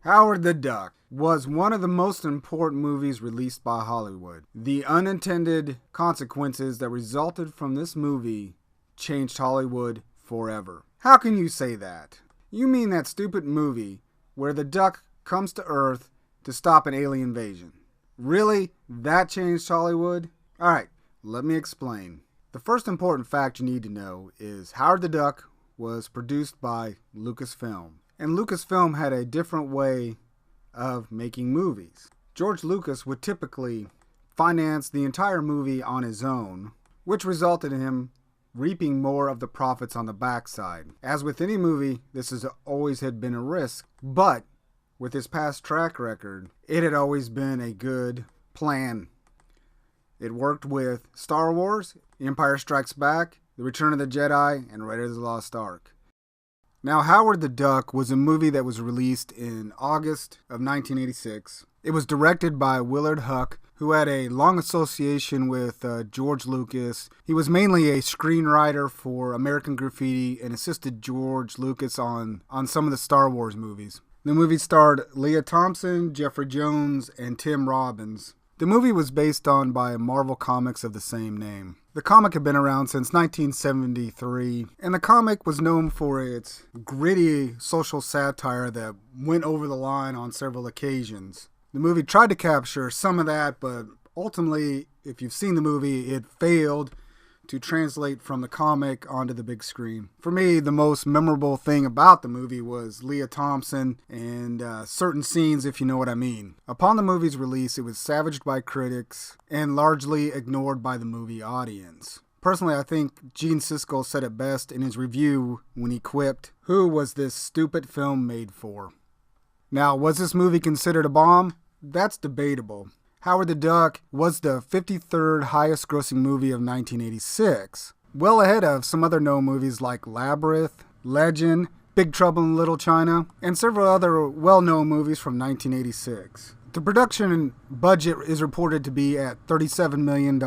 Howard the Duck was one of the most important movies released by Hollywood. The unintended consequences that resulted from this movie changed Hollywood forever. How can you say that? You mean that stupid movie where the duck comes to Earth to stop an alien invasion? Really? That changed Hollywood? Alright, let me explain. The first important fact you need to know is Howard the Duck was produced by Lucasfilm. And Lucasfilm had a different way of making movies. George Lucas would typically finance the entire movie on his own, which resulted in him reaping more of the profits on the backside. As with any movie, this has always had been a risk, but with his past track record, it had always been a good plan. It worked with Star Wars, Empire Strikes Back, The Return of the Jedi, and Raiders of the Lost Ark. Now, Howard the Duck was a movie that was released in August of 1986. It was directed by Willard Huck, who had a long association with George Lucas. He was mainly a screenwriter for American Graffiti and assisted George Lucas on some of the Star Wars movies. The movie starred Leah Thompson, Jeffrey Jones, and Tim Robbins. The movie was based on by Marvel Comics of the same name. The comic had been around since 1973, and the comic was known for its gritty social satire that went over the line on several occasions. The movie tried to capture some of that, but ultimately, if you've seen the movie, it failed to translate from the comic onto the big screen. For me, the most memorable thing about the movie was Leah Thompson and certain scenes, if you know what I mean. Upon the movie's release, it was savaged by critics and largely ignored by the movie audience. Personally, I think Gene Siskel said it best in his review when he quipped, "Who was this stupid film made for?" Now, was this movie considered a bomb? That's debatable. Howard the Duck was the 53rd highest grossing movie of 1986, well ahead of some other known movies like Labyrinth, Legend, Big Trouble in Little China, and several other well-known movies from 1986. The production budget is reported to be at $37 million.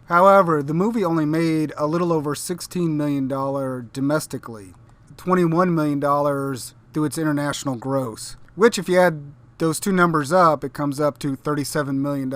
However, the movie only made a little over $16 million domestically, $21 million through its international gross, which if you add those two numbers up, it comes up to $37 million,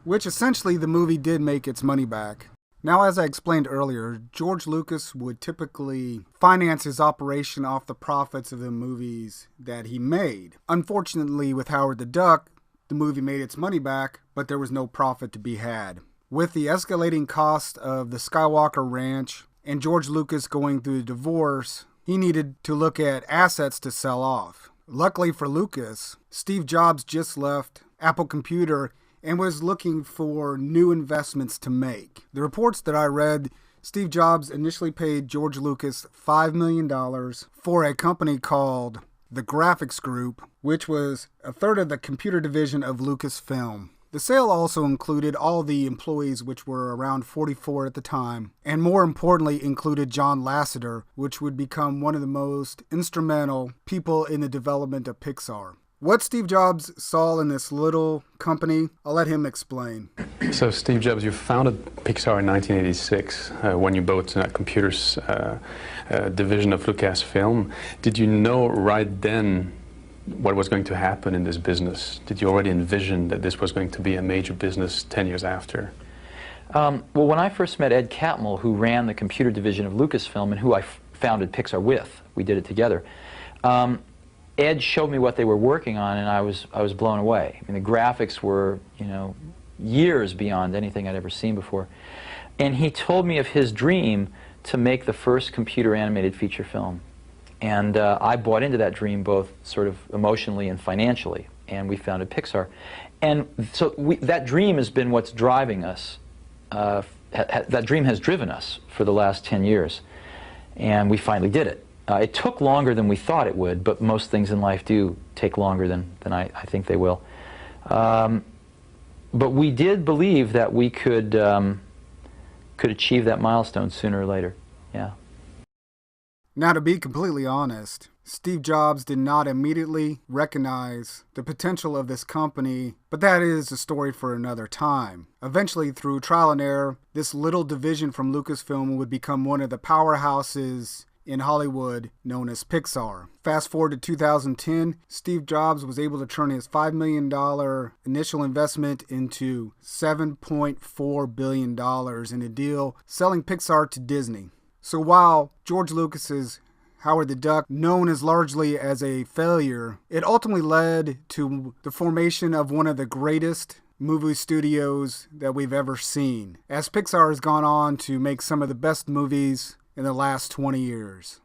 which essentially the movie did make its money back. Now, as I explained earlier, George Lucas would typically finance his operation off the profits of the movies that he made. Unfortunately, with Howard the Duck, the movie made its money back, but there was no profit to be had. With the escalating cost of the Skywalker Ranch and George Lucas going through a divorce, he needed to look at assets to sell off. Luckily for Lucas, Steve Jobs just left Apple Computer and was looking for new investments to make. The reports that I read, Steve Jobs initially paid George Lucas $5 million for a company called the Graphics Group, which was a third of the computer division of Lucasfilm. The sale also included all the employees, which were around 44 at the time, and more importantly included John Lasseter, which would become one of the most instrumental people in the development of Pixar. What Steve Jobs saw in this little company, I'll let him explain. So Steve Jobs, you founded Pixar in 1986 when you bought computers division of Lucasfilm. Did you know right then what was going to happen in this business? Did you already envision that this was going to be a major business 10 years after? Well, when I first met Ed Catmull, who ran the computer division of Lucasfilm and who I founded Pixar with, we did it together, Ed showed me what they were working on, and I was blown away. I mean, the graphics were, years beyond anything I'd ever seen before. And he told me of his dream to make the first computer animated feature film. And I bought into that dream both sort of emotionally and financially, and we founded Pixar. And so that dream has been what's driving us. That dream has driven us for the last 10 years, and we finally did it. It took longer than we thought it would, but most things in life do take longer than I think they will. But we did believe that we could achieve that milestone sooner or later, yeah. Now, to be completely honest, Steve Jobs did not immediately recognize the potential of this company, but that is a story for another time. Eventually, through trial and error, this little division from Lucasfilm would become one of the powerhouses in Hollywood known as Pixar. Fast forward to 2010, Steve Jobs was able to turn his $5 million initial investment into $7.4 billion in a deal selling Pixar to Disney. So while George Lucas's Howard the Duck, known as largely as a failure, it ultimately led to the formation of one of the greatest movie studios that we've ever seen, as Pixar has gone on to make some of the best movies in the last 20 years.